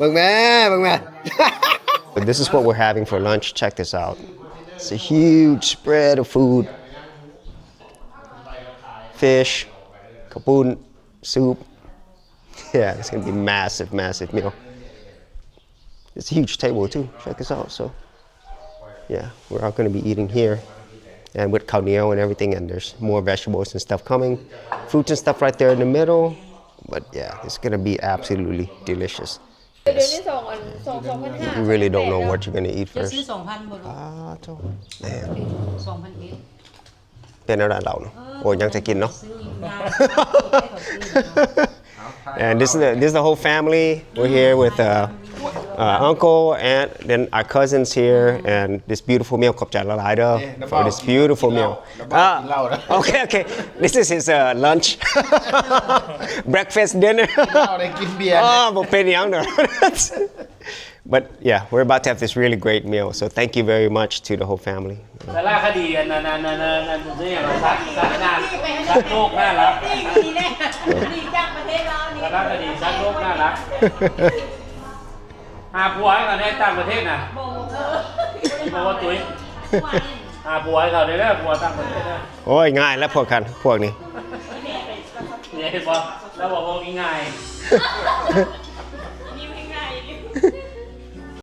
This is what we're having for lunch. Check this out. It's a huge spread of food. Fish, kapun, soup. Yeah, it's gonna be massive, massive meal. It's a huge table too. Check this out. So, yeah, we're all gonna be eating here, and with khao niao and everything. And there's more vegetables and stuff coming, fruits and stuff right there in the middle. But yeah, it's gonna be absolutely delicious. Yes. You really don't know what you're gonna eat first. Man. เป็นอะไรเราเนาะโอ้ยังจะกินเนาะ And this is the whole family. We're here with uncle, aunt, then our cousins here, and this beautiful meal ขอบใจละลายเด้อ for this beautiful meal. Okay. This is his lunch, breakfast, dinner. ผมเป็นยังเด้อ But yeah, we're about to have this really great meal. So thank you very much to the whole family. สาราคดีอันนั้นนี่อะไรซักโลกน่ารักสาราคดีซักโลกน่ารักหาผัวให้เขาในต่างประเทศนะบอกว่าตุ้ยหาผัวให้เขาได้แล้วผัวต่างประเทศนะโอ้ยง่ายแล้วพวกนี้เนี่ยบอกแล้วบอกว่าง่าย